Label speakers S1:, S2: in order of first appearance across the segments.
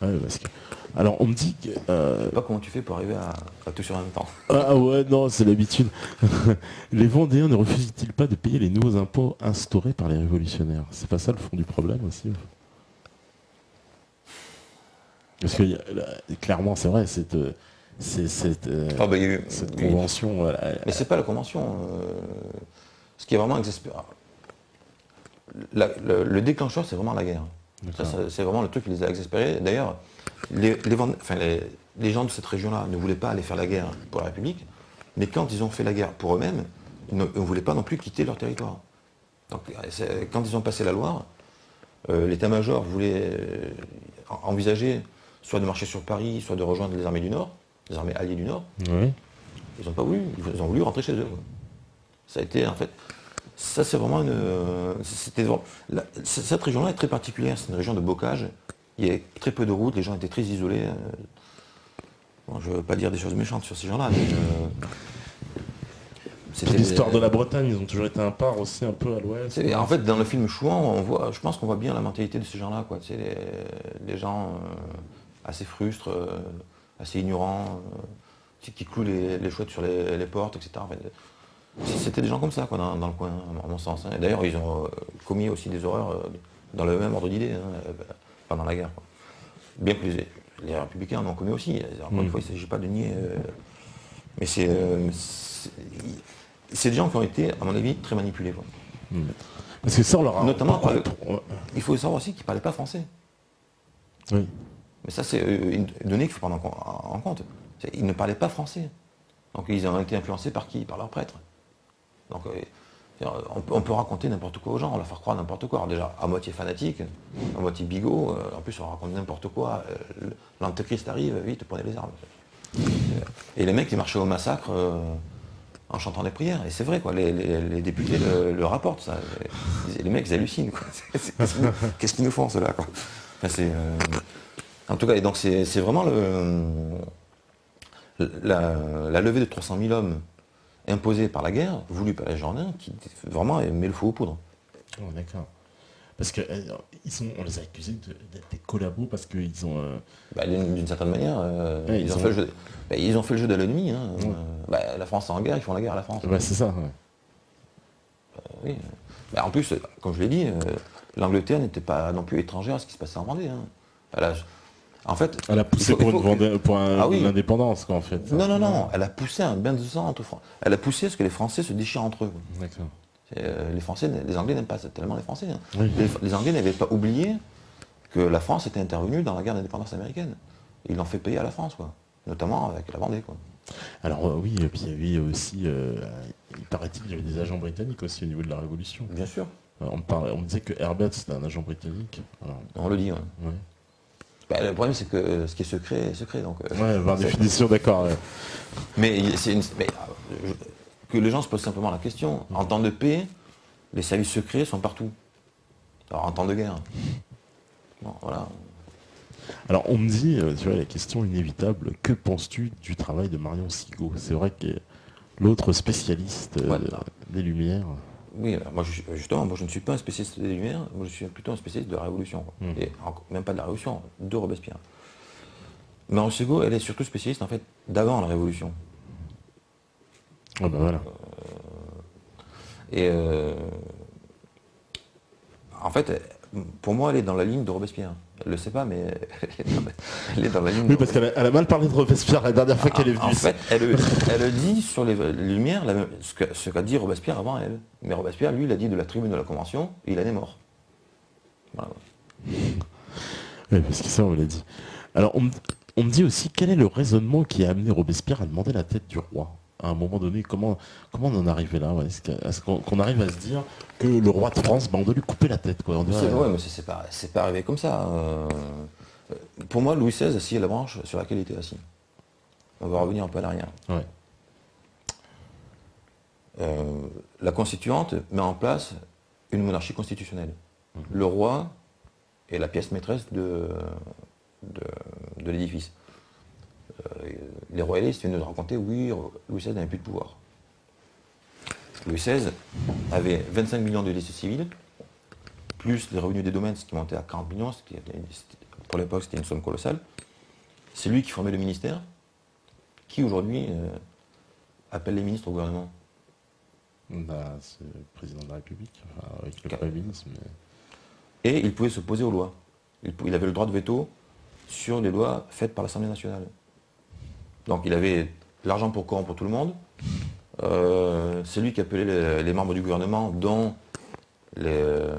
S1: Ouais, parce que... Alors on me dit que...
S2: Je sais pas comment tu fais pour arriver à tout sur en même temps.
S1: Ah ouais, non, c'est l'habitude. Les Vendéens ne refusent-ils pas de payer les nouveaux impôts instaurés par les révolutionnaires? C'est pas ça le fond du problème aussi? Parce que clairement, c'est vrai,
S2: Ah, bah,
S1: cette
S2: oui.
S1: convention...
S2: Mais c'est pas la convention. Ce qui est vraiment exaspérant. Le déclencheur, c'est vraiment la guerre. C'est vraiment le truc qui les a exaspérés. D'ailleurs, les gens de cette région-là ne voulaient pas aller faire la guerre pour la République, mais quand ils ont fait la guerre pour eux-mêmes, ils ne voulaient pas non plus quitter leur territoire. Donc, quand ils ont passé la Loire, l'état-major voulait envisager soit de marcher sur Paris, soit de rejoindre les armées du Nord, les armées alliées du Nord.
S1: Oui.
S2: Ils n'ont pas voulu, ils ont voulu rentrer chez eux. Ça a été, en fait, ça c'est vraiment cette région-là est très particulière, c'est une région de bocage, il y a très peu de routes, les gens étaient très isolés. Bon, je ne veux pas dire des choses méchantes sur ces gens-là, mais
S1: Puis l'histoire de la Bretagne, ils ont toujours été un part aussi un peu à l'ouest.
S2: En fait, dans le film Chouan, je pense qu'on voit bien la mentalité de ces gens-là, quoi. C'est les gens assez frustres, assez ignorants, qui clouent les chouettes sur les portes, etc. En fait, c'était des gens comme ça, quoi, dans le coin, à mon sens. Hein. Et d'ailleurs, ils ont commis aussi des horreurs dans le même ordre d'idées, pendant la guerre. Quoi. Bien que les républicains en ont commis aussi. Encore une fois, il ne s'agit pas de nier. Mais c'est des gens qui ont été, à mon avis, très manipulés. Quoi.
S1: Parce que ça, on leur a...
S2: Notamment, il faut savoir aussi qu'ils ne parlaient pas français.
S1: Oui.
S2: Mais ça, c'est une donnée qu'il faut prendre en compte. Ils ne parlaient pas français. Donc ils ont été influencés par qui? Par leurs prêtres. Donc on peut raconter n'importe quoi aux gens, on leur faire croire n'importe quoi. Alors déjà, à moitié fanatique, à moitié bigot, en plus on raconte n'importe quoi. L'antéchrist arrive, vite, prenez les armes. Et les mecs, ils marchaient au massacre en chantant des prières. Et c'est vrai, quoi, les députés le rapportent, ça. Les mecs, ils hallucinent, quoi. Qu'est-ce qu'ils nous font, ceux-là, quoi. Enfin, en tout cas, et donc c'est vraiment la levée de 300 000 hommes imposée par la guerre, voulue par les Girondins, qui vraiment met le feu aux poudres.
S1: Oh, d'accord. Parce que on les a accusés d'être des collabos parce qu'ils ont...
S2: D'une certaine manière,
S1: ouais,
S2: ils ont fait le jeu de l'ennemi. Hein. La France est en guerre, ils font la guerre à la France.
S1: C'est ça, ouais.
S2: Oui. En plus, comme je l'ai dit, l'Angleterre n'était pas non plus étrangère à ce qui se passait en Vendée. Hein. En fait,
S1: elle a poussé pour l'indépendance, quoi, en fait.
S2: Non, elle a poussé un bain de sang entre France. Elle a poussé à ce que les Français se déchirent entre eux.
S1: D'accord.
S2: Les Anglais n'aiment pas tellement les Français. Hein.
S1: Oui.
S2: Les Anglais n'avaient pas oublié que la France était intervenue dans la guerre d'indépendance américaine. Ils l'ont fait payer à la France, quoi. Notamment avec la Vendée, quoi.
S1: Alors oui, et puis il y avait aussi, il paraît-il qu'il y avait des agents britanniques aussi au niveau de la Révolution.
S2: Bien sûr.
S1: On me disait que Herbert c'était un agent britannique. Alors,
S2: on le dit, ouais.
S1: Ouais.
S2: Le problème, c'est que ce qui est secret est secret. Donc,
S1: par définition, d'accord. Ouais.
S2: Mais que les gens se posent simplement la question. En temps de paix, les services secrets sont partout. Alors en temps de guerre. Bon, voilà.
S1: Alors on me dit, tu vois, la question inévitable, que penses-tu du travail de Marion Sigaud? C'est vrai que l'autre spécialiste des Lumières.
S2: Oui, moi justement, moi je ne suis pas un spécialiste des Lumières, moi je suis plutôt un spécialiste de la Révolution. Et même pas de la Révolution, de Robespierre. Marion Sigaud, elle est surtout spécialiste en fait d'avant la Révolution.
S1: Ah ben voilà.
S2: En fait, pour moi, elle est dans la ligne de Robespierre. Elle ne le sait pas, mais elle est dans la ligne.
S1: Oui, parce qu'elle a mal parlé de Robespierre la dernière fois qu'elle est venue.
S2: En fait, elle dit sur les Lumières ce qu'a dit Robespierre avant elle. Mais Robespierre, lui, il a dit de la tribune de la Convention, et il en est mort. Voilà.
S1: Oui, parce que ça, on l'a dit. Alors, on me dit aussi, quel est le raisonnement qui a amené Robespierre à demander la tête du roi? À un moment donné, comment on en arrivait là? Est-ce qu'on arrive à se dire que le roi de France, on doit lui couper la tête, quoi?
S2: Ouais, mais c'est pas arrivé comme ça. Pour moi, Louis XVI a scié la branche sur laquelle il était assis. On va revenir un peu à l'arrière.
S1: Ouais.
S2: La constituante met en place une monarchie constitutionnelle. Le roi est la pièce maîtresse de l'édifice. Les royalistes viennent de raconter, oui, Louis XVI n'avait plus de pouvoir. Louis XVI avait 25 millions de décès civils, plus les revenus des domaines, ce qui montait à 40 millions, ce qui était pour l'époque c'était une somme colossale. C'est lui qui formait le ministère, qui aujourd'hui appelle les ministres au gouvernement.
S1: Bah, c'est le président de la République, enfin, avec le Premier ministre. Mais...
S2: Et il pouvait s'opposer aux lois. Il avait le droit de veto sur les lois faites par l'Assemblée nationale. Donc il avait l'argent pour corrompre tout le monde. C'est lui qui appelait les membres du gouvernement, dont le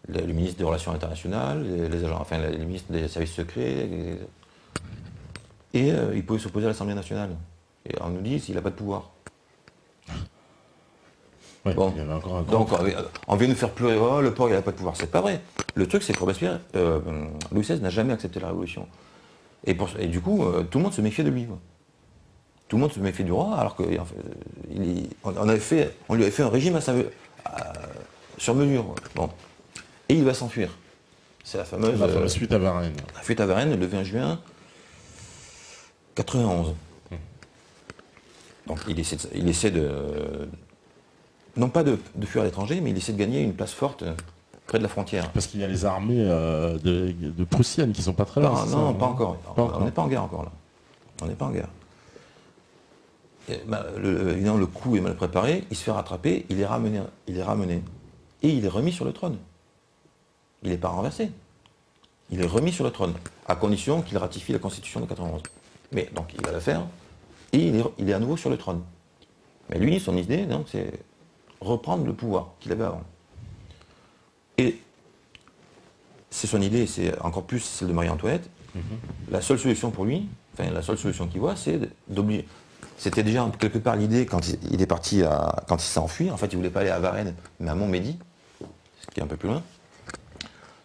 S2: ministre des Relations internationales, les agents, enfin les ministres des services secrets. Et il pouvait s'opposer à l'Assemblée nationale. Et on nous dit s'il n'a pas de pouvoir.
S1: Ouais,
S2: Bon.
S1: il y avait encore un
S2: Donc on vient nous faire pleurer, oh le porc il n'a pas de pouvoir. C'est pas vrai. Le truc c'est que Robespierre, Louis XVI n'a jamais accepté la révolution. Et du coup, tout le monde se méfiait de lui. Quoi. Tout le monde se méfiait du roi, alors qu'on lui avait fait un régime sur mesure. Quoi. Bon. Et il va s'enfuir. C'est la fameuse
S1: fuite à Varennes.
S2: La fuite à Varennes le 20 juin 91. Donc il essaie de... Non pas de fuir à l'étranger, mais il essaie de gagner une place forte près de la frontière.
S1: Parce qu'il y a les armées de prussiennes qui sont pas très loin.
S2: Non, pas encore.
S1: Pas
S2: On n'est pas en guerre encore là. On n'est pas en guerre. Évidemment, le coup est mal préparé, il se fait rattraper, il est ramené. Et il est remis sur le trône. Il n'est pas renversé. Il est remis sur le trône, à condition qu'il ratifie la Constitution de 91. Mais donc il va la faire, et il est à nouveau sur le trône. Mais lui, son idée, donc, c'est reprendre le pouvoir qu'il avait avant. Et c'est son idée, c'est encore plus celle de Marie-Antoinette. La seule solution pour lui, enfin la seule solution qu'il voit, c'est d'obliger. C'était déjà quelque part l'idée quand il est parti, quand il s'est enfui. En fait, il ne voulait pas aller à Varennes, mais à Montmédy, ce qui est un peu plus loin.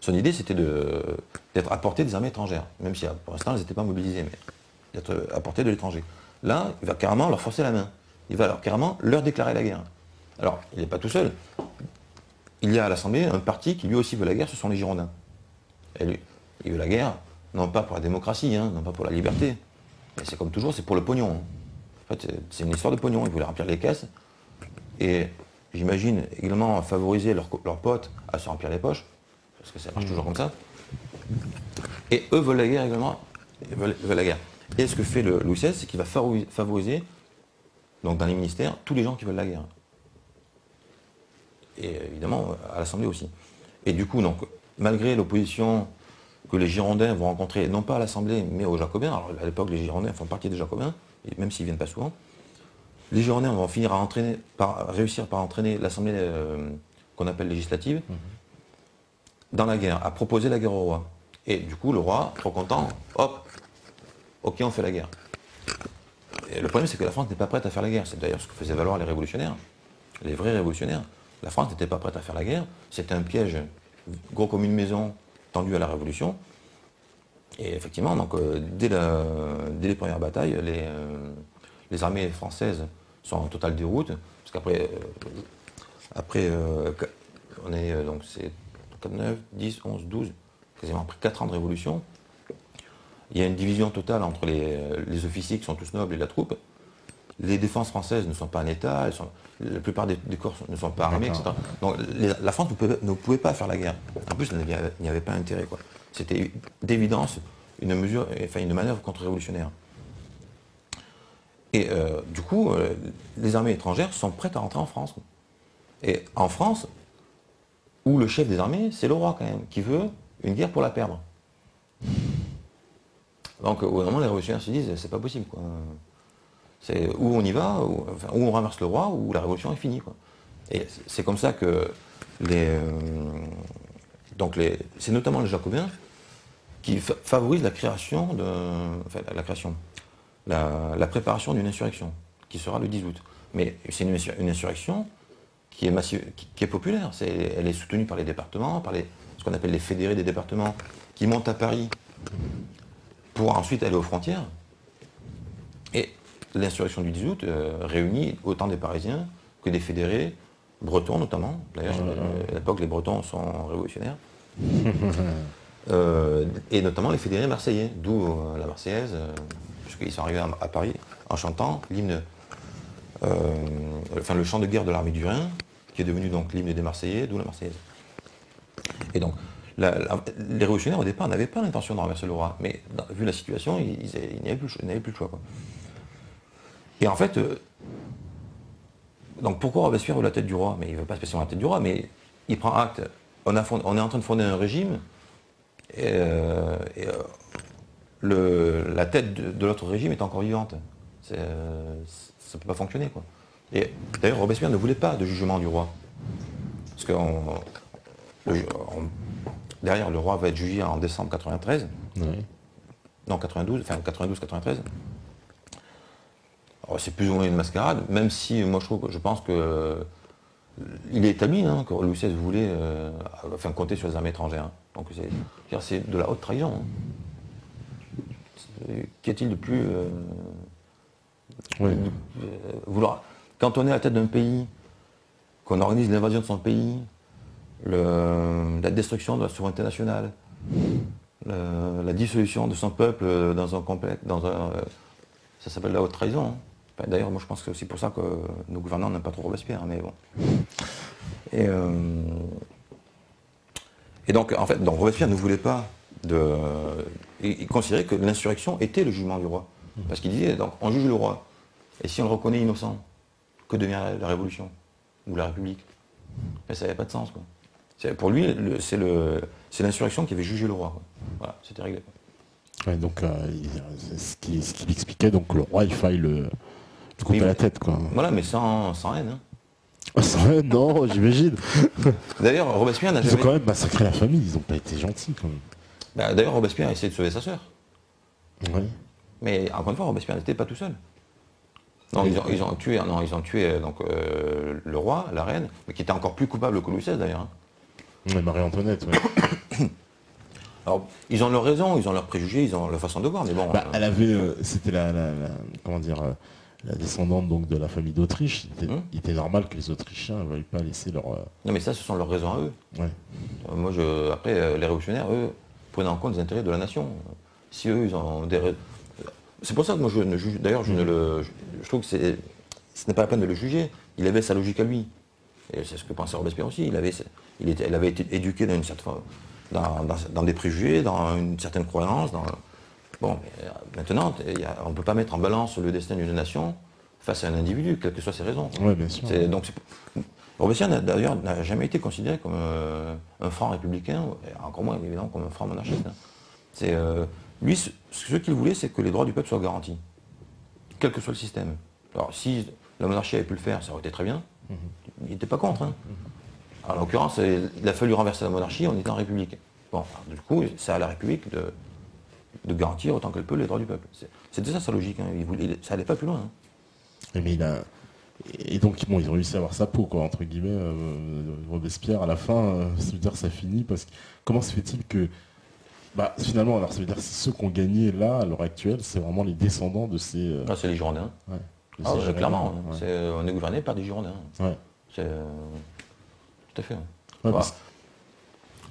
S2: Son idée, c'était d'être à portée des armées étrangères, même si pour l'instant, elles n'étaient pas mobilisées, mais d'être à portée de l'étranger. Là, il va carrément leur forcer la main. Il va carrément leur déclarer la guerre. Alors, il n'est pas tout seul. Il y a à l'Assemblée un parti qui lui aussi veut la guerre, ce sont les Girondins. Et lui, il veut la guerre, non pas pour la démocratie, hein, non pas pour la liberté. Mais c'est comme toujours, c'est pour le pognon. Hein. En fait, c'est une histoire de pognon. Ils voulaient remplir les caisses. Et j'imagine également favoriser leurs potes à se remplir les poches, parce que ça marche toujours comme ça. Et eux veulent la guerre également. Veulent la guerre. Et ce que fait Louis XVI, c'est qu'il va favoriser, donc dans les ministères, tous les gens qui veulent la guerre. Et évidemment à l'Assemblée aussi. Et du coup, donc, malgré l'opposition que les Girondins vont rencontrer, non pas à l'Assemblée, mais aux Jacobins, alors à l'époque les Girondins font partie des Jacobins, même s'ils ne viennent pas souvent, les Girondins vont finir réussir par entraîner l'Assemblée qu'on appelle législative dans la guerre, à proposer la guerre au roi. Et du coup, le roi, trop content, hop, ok, on fait la guerre. Et le problème, c'est que la France n'est pas prête à faire la guerre. C'est d'ailleurs ce que faisaient valoir les révolutionnaires, les vrais révolutionnaires. La France n'était pas prête à faire la guerre. C'était un piège gros comme une maison tendu à la Révolution. Et effectivement, donc, dès les premières batailles, les armées françaises sont en totale déroute. Parce qu'après, on est donc c'est 9, 10, 11, 12, quasiment après 4 ans de révolution. Il y a une division totale entre les officiers qui sont tous nobles et la troupe. Les défenses françaises ne sont pas en état, la plupart des corps ne sont pas armés, etc. Donc la France ne pouvait pas faire la guerre. En plus, il n'y avait pas intérêt. C'était d'évidence une manœuvre contre-révolutionnaire. Et du coup, les armées étrangères sont prêtes à rentrer en France. Et en France, où le chef des armées, c'est le roi quand même, qui veut une guerre pour la perdre. Donc au moment, les révolutionnaires se disent, c'est pas possible, quoi. C'est où on y va, où on renverse le roi, ou la révolution est finie, quoi. Et c'est comme ça que c'est notamment les Jacobins qui favorisent la création la préparation d'une insurrection, qui sera le 10 août. Mais c'est une insurrection qui est massive, qui est populaire. Elle est soutenue par les départements, par ce qu'on appelle les fédérés des départements, qui montent à Paris pour ensuite aller aux frontières. Et l'insurrection du 10 août réunit autant des Parisiens que des fédérés, bretons notamment. D'ailleurs, à l'époque, les Bretons sont révolutionnaires. Et notamment les fédérés marseillais, d'où la Marseillaise, puisqu'ils sont arrivés à Paris en chantant l'hymne, le chant de guerre de l'armée du Rhin, qui est devenu donc l'hymne des Marseillais, d'où la Marseillaise. Et donc, les révolutionnaires, au départ, n'avaient pas l'intention de renverser le roi. Mais vu la situation, ils n'avaient plus le choix, quoi. Et en fait, donc pourquoi Robespierre veut la tête du roi? Mais il ne veut pas spécialement la tête du roi, mais il prend acte. On est en train de fonder un régime, la tête de l'autre régime est encore vivante. Ça ne peut pas fonctionner, quoi. Et d'ailleurs, Robespierre ne voulait pas de jugement du roi. Parce que derrière, le roi va être jugé en décembre 93.
S1: Oui.
S2: Non, 92, enfin 92-93. C'est plus ou moins une mascarade, même si moi je pense que il est établi que Louis XVI voulait compter sur les armées étrangères. Hein. Donc c'est de la haute trahison. Hein. Qu'y a-t-il de plus vouloir. Quand on est à la tête d'un pays, qu'on organise l'invasion de son pays, la destruction de la souveraineté nationale, la dissolution de son peuple dans un complexe, ça s'appelle la haute trahison. Hein. D'ailleurs, moi je pense que c'est pour ça que nos gouvernants n'aiment pas trop Robespierre, mais bon. Et donc, en fait, Robespierre ne voulait pas il considérait que l'insurrection était le jugement du roi. Parce qu'il disait, donc, on juge le roi. Et si on le reconnaît innocent, que devient la Révolution ou la République? Mais ça n'avait pas de sens, quoi. Pour lui, c'est l'insurrection qui avait jugé le roi, quoi. Voilà, c'était réglé.
S1: Ouais, donc, ce qu'il expliquait, donc le roi, il faille le couper la tête, quoi.
S2: Voilà, mais sans haine. Hein.
S1: Sans haine, non, j'imagine.
S2: D'ailleurs, Robespierre n'a jamais...
S1: Ils ont quand même massacré la famille, ils n'ont pas été gentils, quand même.
S2: D'ailleurs, Robespierre a essayé de sauver sa sœur.
S1: Oui.
S2: Mais encore une fois, Robespierre n'était pas tout seul. Non, ils ont tué donc, le roi, la reine, mais qui était encore plus coupable que Louis XVI d'ailleurs. Hein.
S1: Oui, Marie-Antoinette, oui.
S2: Alors, ils ont leurs raisons, ils ont leurs préjugés, ils ont leur façon de voir, mais bon...
S1: elle avait... c'était comment dire... la descendante donc de la famille d'Autriche. Il était normal que les Autrichiens ne veuillent pas laisser leur...
S2: Non, mais ça, ce sont leurs raisons à eux.
S1: Ouais.
S2: Après, les révolutionnaires, eux, prenaient en compte les intérêts de la nation. Si eux, ils ont des... C'est pour ça que moi, je ne juge... D'ailleurs, je trouve que ce n'est pas la peine de le juger. Il avait sa logique à lui. Et c'est ce que pensait Robespierre aussi. Il avait été éduqué dans des préjugés, dans une certaine croyance. Bon, mais maintenant, on ne peut pas mettre en balance le destin d'une nation face à un individu, quelles que soient ses raisons.
S1: Oui, bien sûr.
S2: Robespierre, d'ailleurs, n'a jamais été considéré comme un franc républicain, et encore moins, évidemment, comme un franc monarchiste. Hein. Lui, ce qu'il voulait, c'est que les droits du peuple soient garantis, quel que soit le système. Alors, si la monarchie avait pu le faire, ça aurait été très bien. Il n'était pas contre. Hein. En l'occurrence, il a fallu renverser la monarchie, on était en République. Bon, du coup, c'est à la République de garantir autant qu'elle peut les droits du peuple. C'était ça sa logique, hein. Ça n'allait pas plus loin. Hein.
S1: Mais et donc, bon, ils ont réussi à avoir sa peau, quoi, entre guillemets, Robespierre, à la fin, ça veut dire que ça finit, parce que comment se fait-il que... finalement, alors ça veut dire que ceux qui ont gagné là, à l'heure actuelle, c'est vraiment les descendants de ces...
S2: c'est les Girondins. Ouais. Clairement, ouais. On est gouverné par des Girondins. Ouais. Tout à fait. Ouais. Ouais,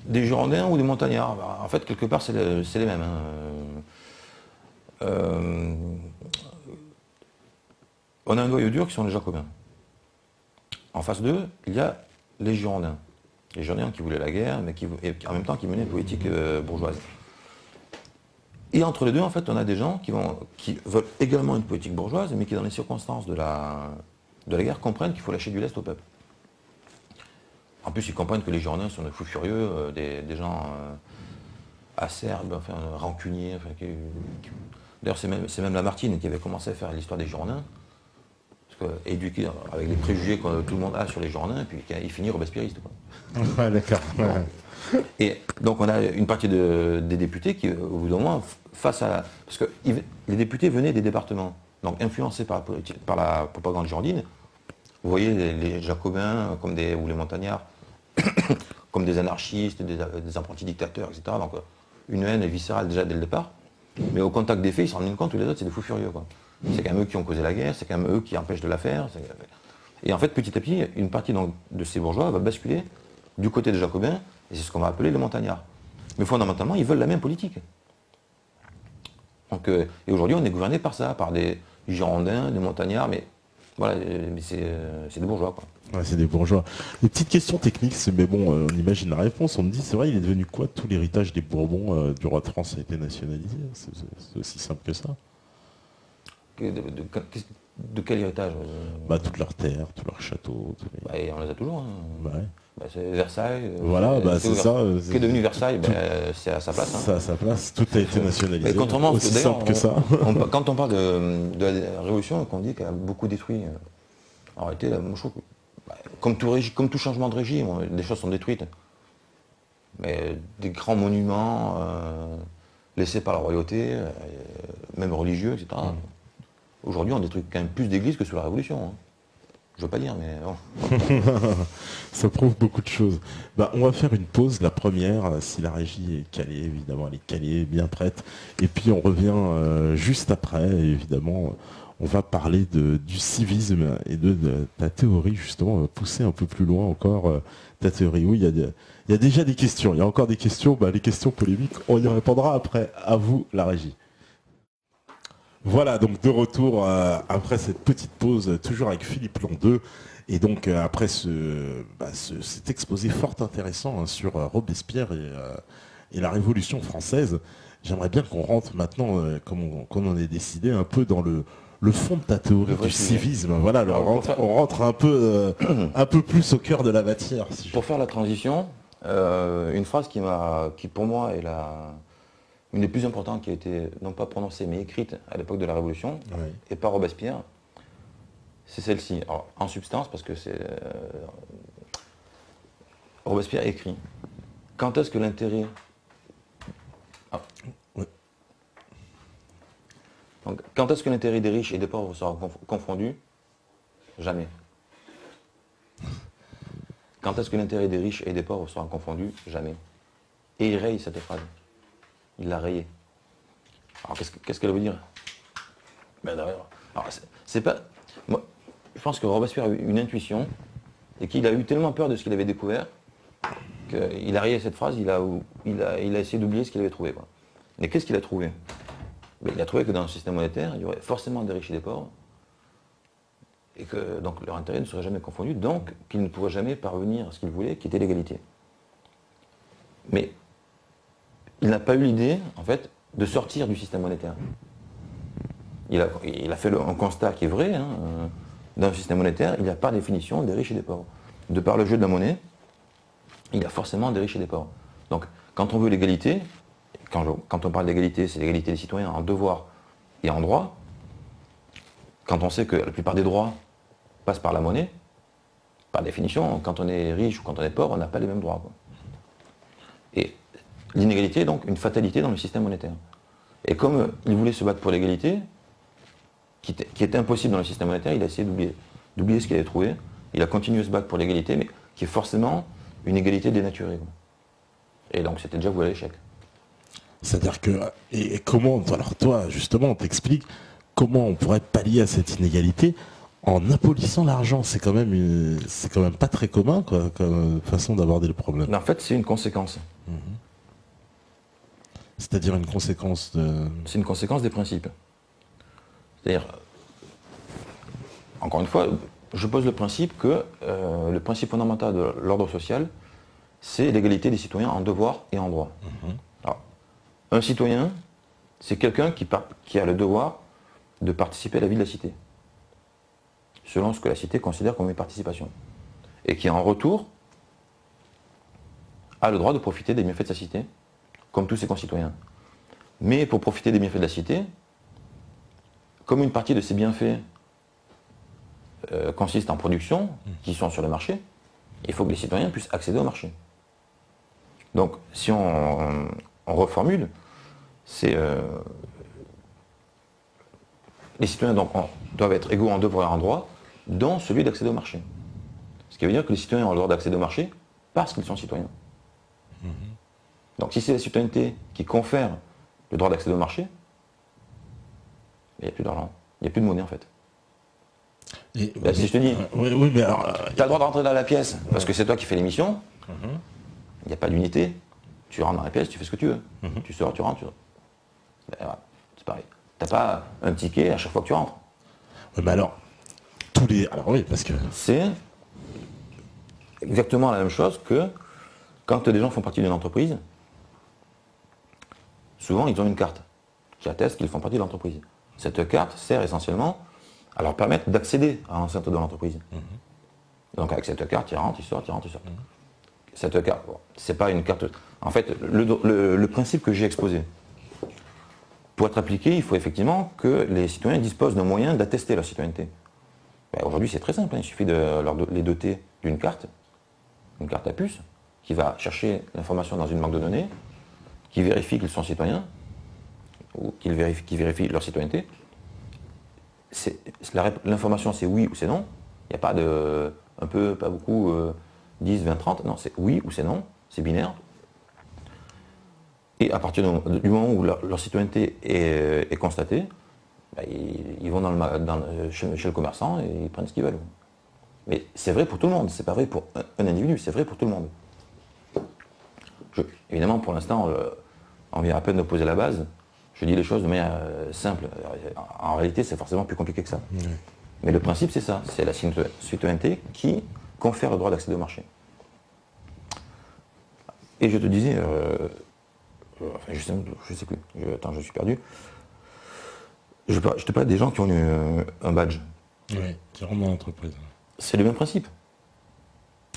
S2: des Girondins ou des Montagnards, en fait, quelque part, c'est les mêmes. Hein. On a un noyau dur qui sont les Jacobins. En face d'eux, il y a les Girondins. Les Girondins qui voulaient la guerre, mais en même temps qui menaient une politique bourgeoise. Et entre les deux, en fait, on a des gens qui veulent également une politique bourgeoise, mais qui, dans les circonstances de la guerre, comprennent qu'il faut lâcher du lest au peuple. En plus, ils comprennent que les Girondins sont des fous furieux, des gens acerbes, enfin, rancuniers. Enfin, d'ailleurs, c'est même Lamartine qui avait commencé à faire l'histoire des Girondins, parce que, éduqué avec les préjugés que tout le monde a sur les Girondins, et puis il finit robespierriste.
S1: Ouais, d'accord. Ouais.
S2: Et donc on a une partie des députés qui, au bout d'un moment, face à... Parce que les députés venaient des départements, donc influencés par la propagande girondine. Vous voyez les Jacobins ou les Montagnards comme des anarchistes, des apprentis dictateurs, etc. Donc une haine viscérale déjà dès le départ. Mais au contact des faits, ils se rendent compte que les autres, c'est des fous furieux. C'est quand même eux qui ont causé la guerre, c'est quand même eux qui empêchent de la faire. Et en fait, petit à petit, une partie de ces bourgeois va basculer du côté des Jacobins, et c'est ce qu'on va appeler les Montagnards. Mais fondamentalement, ils veulent la même politique. Donc, et aujourd'hui, on est gouverné par ça, par des Girondins, des Montagnards, mais Voilà, mais c'est des bourgeois, quoi.
S1: Ouais, c'est des bourgeois. Des petites questions techniques, mais bon, on imagine la réponse. On me dit, c'est vrai, il est devenu quoi tout l'héritage des Bourbons du roi de France a été nationalisé? C'est aussi simple que ça.
S2: De quel héritage?
S1: Bah, toutes leurs terres, tous leurs châteaux.
S2: Bah, et on les a toujours, hein.
S1: Bah, ouais.
S2: Bah, c'est Versailles.
S1: Voilà, bah, c'est ça.
S2: Ce qui est devenu Versailles, bah, c'est à sa place. Hein.
S1: C'est à sa place. Tout a été nationalisé.
S2: Mais contrairement,
S1: aussi simple que ça.
S2: Quand on parle de la Révolution, qu'on dit qu'elle a beaucoup détruit, en réalité, là, moi, je trouve que, bah, comme tout changement de régime, des choses sont détruites. Mais des grands monuments laissés par la royauté, même religieux, etc. Aujourd'hui, on détruit quand même plus d'églises que sous la Révolution. Hein. Je veux pas dire, mais bon.
S1: Ça prouve beaucoup de choses. Bah, on va faire une pause, la première, si la régie est calée, évidemment, elle est calée, bien prête. Et puis on revient juste après, et évidemment, on va parler du civisme et de ta théorie, justement, on va pousser un peu plus loin encore ta théorie. Oui, il y a déjà des questions, il y a encore des questions, bah, les questions polémiques, on y répondra après. À vous, la régie. Voilà, donc de retour après cette petite pause, toujours avec Philippe Londeux. Et donc après cet exposé fort intéressant sur Robespierre et la Révolution française, j'aimerais bien qu'on rentre maintenant, comme on est décidé, un peu dans le fond de ta théorie du civisme. Voilà, on rentre un peu plus au cœur de la matière.
S2: Pour faire la transition, une phrase qui pour moi est une des plus importantes qui a été, non pas prononcée, mais écrite à l'époque de la Révolution,
S1: Oui.
S2: et par Robespierre, c'est celle-ci. Alors, en substance, parce que c'est... Robespierre écrit, quand est-ce que l'intérêt... Ah.
S1: Oui.
S2: Donc, quand est-ce que l'intérêt des riches et des pauvres sera confondu? Jamais. Quand est-ce que l'intérêt des riches et des pauvres sera confondu? Jamais. Et il raye cette phrase. Il l'a rayé. Alors qu'est-ce qu'elle veut dire? Ben d'ailleurs, c'est pas. Moi, je pense que Robespierre a eu une intuition et qu'il a eu tellement peur de ce qu'il avait découvert qu'il a rayé cette phrase, il a essayé d'oublier ce qu'il avait trouvé. Quoi. Mais qu'est-ce qu'il a trouvé? Ben, il a trouvé que dans le système monétaire, il y aurait forcément des riches et des pauvres, et que donc leur intérêt ne serait jamais confondu, donc qu'ils ne pourraient jamais parvenir à ce qu'ils voulaient, qui était l'égalité. Mais il n'a pas eu l'idée, en fait, de sortir du système monétaire. Il a fait un constat qui est vrai. Hein, dans le système monétaire, il n'y a par définition des riches et des pauvres. De par le jeu de la monnaie, il y a forcément des riches et des pauvres. Donc, quand on veut l'égalité, quand on parle d'égalité, c'est l'égalité des citoyens en devoir et en droit. Quand on sait que la plupart des droits passent par la monnaie, par définition, quand on est riche ou quand on est pauvre, on n'a pas les mêmes droits. Quoi. Et l'inégalité est donc une fatalité dans le système monétaire. Et comme il voulait se battre pour l'égalité, qui était impossible dans le système monétaire, il a essayé d'oublier ce qu'il avait trouvé. Il a continué à se battre pour l'égalité, mais qui est forcément une égalité dénaturée. Et donc c'était déjà voué à l'échec.
S1: C'est-à-dire que, et comment, alors toi justement, on t'explique comment on pourrait pallier à cette inégalité en abolissant l'argent. C'est quand même pas très commun quoi, comme façon d'aborder le problème.
S2: Mais en fait, c'est une conséquence.
S1: C'est-à-dire une conséquence de...
S2: C'est une conséquence des principes. C'est-à-dire, encore une fois, je pose le principe que le principe fondamental de l'ordre social, c'est l'égalité des citoyens en devoir et en droit. Alors, un citoyen, c'est quelqu'un qui a le devoir de participer à la vie de la cité, selon ce que la cité considère comme une participation, et qui en retour a le droit de profiter des bienfaits de sa cité, comme tous ses concitoyens. Mais pour profiter des bienfaits de la cité, comme une partie de ces bienfaits consiste en production, qui sont sur le marché, il faut que les citoyens puissent accéder au marché. Donc, si on reformule, c'est les citoyens donc, doivent être égaux en devoir et en droit, dont celui d'accéder au marché. Ce qui veut dire que les citoyens ont le droit d'accéder au marché parce qu'ils sont citoyens. Donc si c'est la citoyenneté qui confère le droit d'accéder au marché, il n'y a plus d'argent, il n'y a plus de monnaie en fait.
S1: Et,
S2: Là, si je te dis,
S1: oui, mais alors...
S2: tu as le droit de rentrer dans la pièce parce que c'est toi qui fais l'émission, il n'y a pas d'unité, tu rentres dans la pièce, tu fais ce que tu veux. Tu sors, tu rentres, ben, voilà, c'est pareil. Tu n'as pas un ticket à chaque fois que tu rentres.
S1: Mais alors, tous les... Alors oui, parce que...
S2: C'est exactement la même chose que quand des gens font partie d'une entreprise, souvent ils ont une carte qui atteste qu'ils font partie de l'entreprise. Cette carte sert essentiellement à leur permettre d'accéder à l'enceinte de l'entreprise. Donc avec cette carte, ils rentrent, ils sortent, ils rentrent, ils sortent. Cette carte, bon, c'est pas une carte... En fait, le principe que j'ai exposé, pour être appliqué, il faut effectivement que les citoyens disposent d'un moyen d'attester leur citoyenneté. Ben, aujourd'hui, c'est très simple, hein, il suffit de les doter d'une carte, une carte à puce, qui va chercher l'information dans une banque de données, qui vérifie qu'ils sont citoyens, ou qui vérifie leur citoyenneté. L'information, c'est oui ou c'est non. Il n'y a pas de un peu, pas beaucoup, 10, 20, 30. Non, c'est oui ou c'est non. C'est binaire. Et à partir du moment où leur citoyenneté est constatée, ben, ils vont chez le commerçant et ils prennent ce qu'ils veulent. Mais c'est vrai pour tout le monde. C'est pas vrai pour un individu. C'est vrai pour tout le monde. Évidemment, pour l'instant, on vient à peine de poser la base. Je dis les choses de manière simple. En réalité, c'est forcément plus compliqué que ça. Mais le principe, c'est ça. C'est la citoyenneté qui confère le droit d'accéder au marché. Et je te disais, enfin, je sais plus. Attends, je suis perdu. Je te parle des gens qui ont eu un badge.
S1: Oui, qui rentrent dans l'entreprise.
S2: C'est le même principe.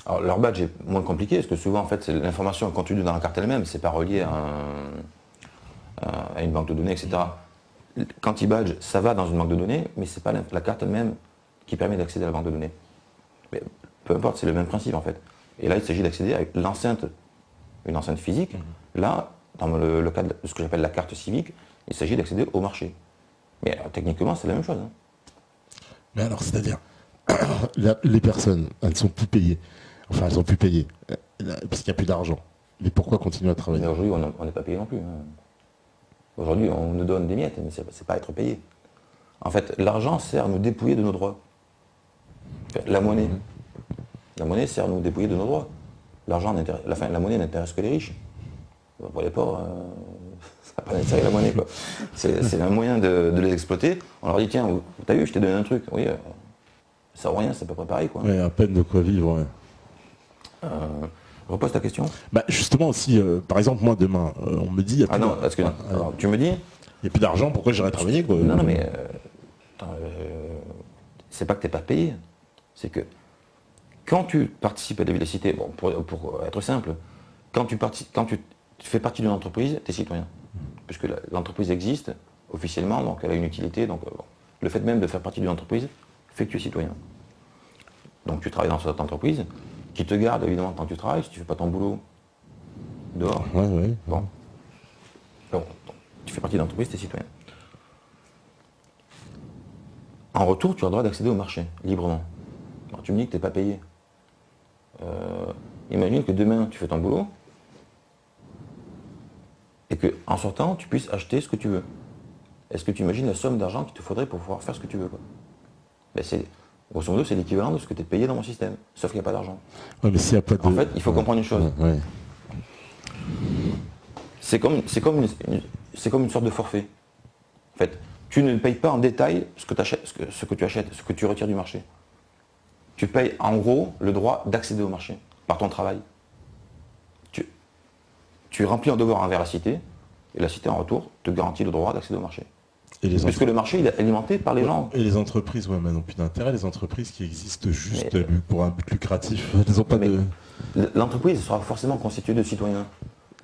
S2: Alors, leur badge est moins compliqué, parce que souvent, en fait, l'information est contenue dans la carte elle-même. C'est pas relié à une banque de données, etc. Quand ils badge, ça va dans une banque de données, mais c'est pas la carte elle-même qui permet d'accéder à la banque de données. Mais peu importe, c'est le même principe en fait. Et là, il s'agit d'accéder avec l'enceinte, une enceinte physique. Là, dans le cas de ce que j'appelle la carte civique, il s'agit d'accéder au marché. Mais techniquement, c'est la même chose. Hein.
S1: Mais alors, c'est-à-dire, les personnes, elles ne sont plus payées. Enfin, elles sont plus payées, parce qu'il n'y a plus d'argent. Mais pourquoi continuer à travailler?
S2: Mais aujourd'hui, on n'est pas payé non plus. Hein. Aujourd'hui, on nous donne des miettes, mais ce n'est pas être payé. En fait, l'argent sert à nous dépouiller de nos droits. La monnaie. La monnaie sert à nous dépouiller de nos droits. L'argent, la monnaie n'intéresse que les riches. Pour les pauvres, ça n'a pas d'intérêt la monnaie. C'est un moyen de les exploiter. On leur dit, tiens, t'as vu, je t'ai donné un truc. Oui, ça vaut rien, c'est à peu près pareil. Quoi.
S1: Ouais, à peine de quoi vivre. Ouais.
S2: Repose ta question.
S1: Bah justement aussi, par exemple, moi demain, on me dit...
S2: Ah non, parce que alors, tu me dis...
S1: Il n'y a plus d'argent, pourquoi j'irai travailler quoi?
S2: Non, mais... c'est pas que tu n'es pas payé. C'est que quand tu participes à la vie de la cité, bon, pour être simple, quand tu fais partie d'une entreprise, tu es citoyen. Puisque l'entreprise existe officiellement, donc elle a une utilité. Donc le fait même de faire partie d'une entreprise fait que tu es citoyen. Donc tu travailles dans cette entreprise, qui te garde évidemment tant que tu travailles, si tu ne fais pas ton boulot dehors.
S1: Ouais.
S2: Bon. Donc, tu fais partie de l'entreprise, tu es citoyen. En retour, tu as le droit d'accéder au marché, librement. Alors, tu me dis que tu n'es pas payé. Imagine que demain, tu fais ton boulot, et qu'en sortant, tu puisses acheter ce que tu veux. Est-ce que tu imagines la somme d'argent qu'il te faudrait pour pouvoir faire ce que tu veux quoi? Ben, grosso modo, c'est l'équivalent de ce que tu es payé dans mon système, sauf qu'il n'y a pas d'argent.
S1: Ouais, mais s'il n'y a pas de...
S2: En fait, il faut comprendre une chose.
S1: Ouais.
S2: C'est comme une sorte de forfait. En fait, tu ne payes pas en détail ce que tu achètes, ce que tu retires du marché. Tu payes en gros le droit d'accéder au marché par ton travail. Tu remplis un devoir envers la cité, et la cité en retour te garantit le droit d'accéder au marché. Puisque le marché il est alimenté par les gens.
S1: Et les entreprises, ouais, mais n'ont plus d'intérêt. Les entreprises qui existent juste pour un but lucratif, elles n'ont pas de...
S2: L'entreprise sera forcément constituée de citoyens.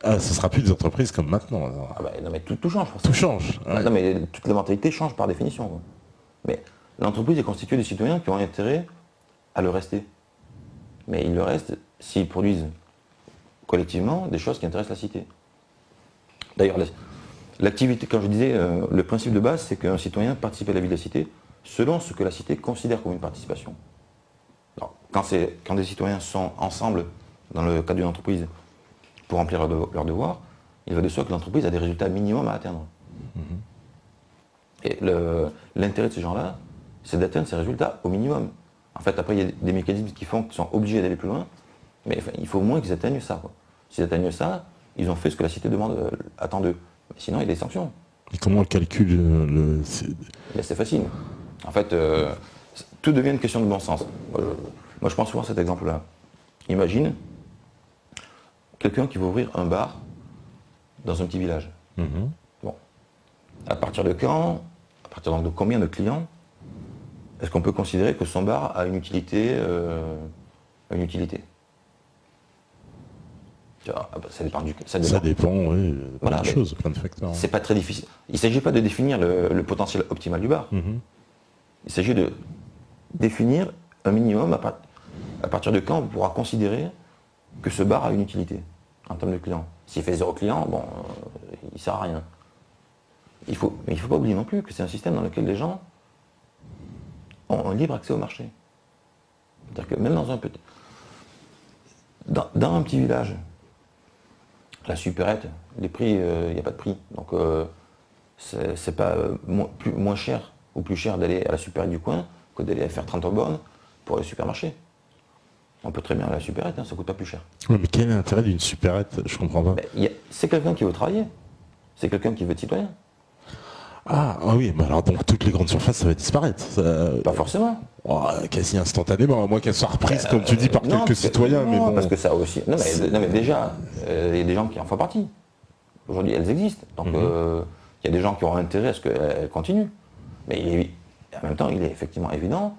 S1: Ah, ce sera plus des entreprises comme maintenant.
S2: Ah bah, non mais tout change.
S1: Tout change. Ouais.
S2: Non mais toute la mentalité change par définition. Quoi. Mais l'entreprise est constituée de citoyens qui ont intérêt à le rester. Mais ils le restent s'ils produisent collectivement des choses qui intéressent la cité. D'ailleurs, l'activité, quand je disais, le principe de base, c'est qu'un citoyen participe à la vie de la cité selon ce que la cité considère comme une participation. Alors, quand des citoyens sont ensemble dans le cadre d'une entreprise pour remplir leurs devoirs, il va de soi que l'entreprise a des résultats minimums à atteindre. Et l'intérêt de ces gens-là, c'est d'atteindre ces résultats au minimum. En fait, après, il y a des mécanismes qui font qu'ils sont obligés d'aller plus loin, mais enfin, il faut au moins qu'ils atteignent ça. S'ils atteignent ça, ils ont fait ce que la cité attend d'eux. Sinon, il y a des sanctions.
S1: Et comment on calcule
S2: c'est facile. En fait, tout devient une question de bon sens. Moi, je pense souvent à cet exemple-là. Imagine quelqu'un qui veut ouvrir un bar dans un petit village. Bon. À partir de quand, à partir donc de combien de clients, est-ce qu'on peut considérer que son bar a une utilité, Tu vois, ça dépend
S1: Ça dépend, oui, de plein
S2: Voilà,
S1: de choses, plein de facteurs.
S2: c'est pas très difficile. Il ne s'agit pas de définir le potentiel optimal du bar. Il s'agit de définir un minimum à partir de quand on pourra considérer que ce bar a une utilité en termes de clients. S'il fait 0 client, bon, il ne sert à rien. Mais il ne faut pas oublier non plus que c'est un système dans lequel les gens ont un libre accès au marché. C'est-à-dire que même dans un petit... Dans un petit village, la supérette, les prix, il n'y a pas de prix. Donc c'est pas moins cher ou plus cher d'aller à la supérette du coin que d'aller faire 30 bornes pour le supermarché. On peut très bien aller à la supérette, ça ne coûte pas plus cher.
S1: Ouais, mais quel est l'intérêt d'une supérette? Je comprends pas.
S2: C'est quelqu'un qui veut travailler. C'est quelqu'un qui veut être citoyen.
S1: Ah oui, mais alors donc toutes les grandes surfaces, ça va disparaître.
S2: Pas forcément.
S1: Quasi instantanément, à moins qu'elles soient reprises, comme tu dis, par quelques citoyens.
S2: Non,
S1: mais bon.
S2: parce que ça aussi... Non, mais déjà, il y a des gens qui en font partie. Aujourd'hui, elles existent. Donc, il y a des gens qui auront intérêt à ce qu'elles continuent. Mais en même temps, il est effectivement évident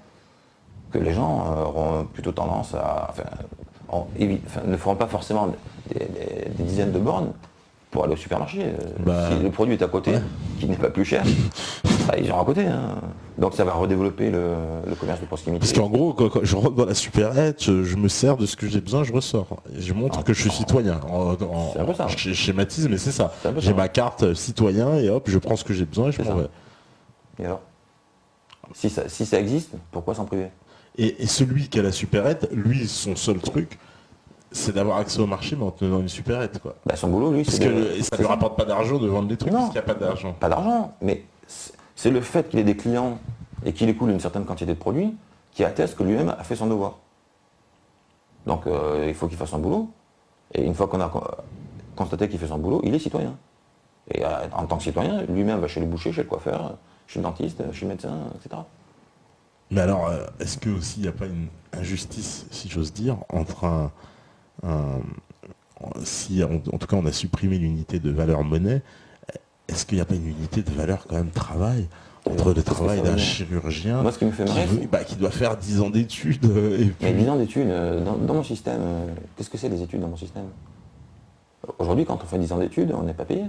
S2: que les gens auront plutôt tendance à... ne feront pas forcément des dizaines de bornes pour aller au supermarché. Si le produit est à côté, qui n'est pas plus cher, ils iront à côté. Donc ça va redévelopper le commerce de proximité.
S1: Parce qu'en gros, quand je rentre dans la supérette, je me sers de ce que j'ai besoin, je ressors. Et je montre que je suis citoyen.
S2: C'est un peu ça.
S1: Je schématise, mais c'est ça.
S2: J'ai
S1: J'ai ma carte citoyen et hop, je prends ce que j'ai besoin et je m'en vais.
S2: Et alors si ça existe, pourquoi s'en priver?
S1: Et celui qui a la supérette, lui, son seul truc, c'est d'avoir accès au marché, mais en tenant une supérette, quoi.
S2: Son boulot, lui,
S1: parce que ça lui rapporte pas d'argent de vendre des trucs, parce qu'il n'y a pas d'argent.
S2: Pas d'argent, mais c'est le fait qu'il ait des clients et qu'il écoule une certaine quantité de produits qui atteste que lui-même a fait son devoir. Donc il faut qu'il fasse son boulot, et une fois qu'on a constaté qu'il fait son boulot, il est citoyen. Et en tant que citoyen, lui-même va chez le boucher, chez le coiffeur, chez le dentiste, chez le médecin, etc.
S1: Mais alors, est-ce que aussi il n'y a pas une injustice, si j'ose dire, entre si en tout cas on a supprimé l'unité de valeur monnaie, est-ce qu'il n'y a pas une unité de valeur quand même travail entre le travail d'un chirurgien?
S2: Moi, ce qui me fait marrer,
S1: qui doit faire 10 ans d'études
S2: Mais 10 ans d'études, dans mon système, qu'est-ce que c'est les études dans mon système? Aujourd'hui, quand on fait 10 ans d'études, on n'est pas payé.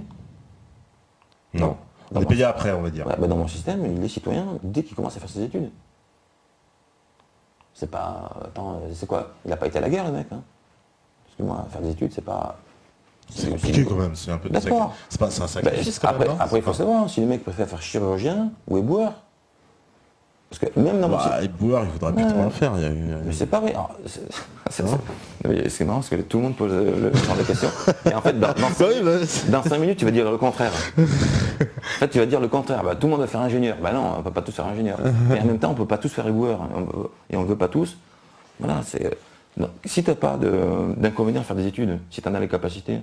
S1: Non. On est payé après, on va dire.
S2: Dans mon système, il est citoyen dès qu'il commence à faire ses études. C'est pas... Attends, c'est quoi? Il n'a pas été à la guerre, le mec. Parce que moi, faire des études, c'est pas...
S1: C'est compliqué quand même, c'est un peu de
S2: D'accord.
S1: C'est un sacrifice quand même.
S2: Après, il faut savoir si le mec préfère faire chirurgien ou éboueur. Parce que même dans mon système...
S1: Éboueur, il faudra plus trop en faire.
S2: Mais c'est pas vrai. C'est marrant parce que tout le monde pose le genre de questions. Et en fait, dans 5 minutes, tu vas dire le contraire. En fait, tu vas dire le contraire. Tout le monde va faire ingénieur. Non, on ne peut pas tous faire ingénieur. Mais en même temps, on ne peut pas tous faire éboueur. Et on ne veut pas tous. Voilà, c'est... Si tu n'as pas d'inconvénient à faire des études, si tu en as les capacités,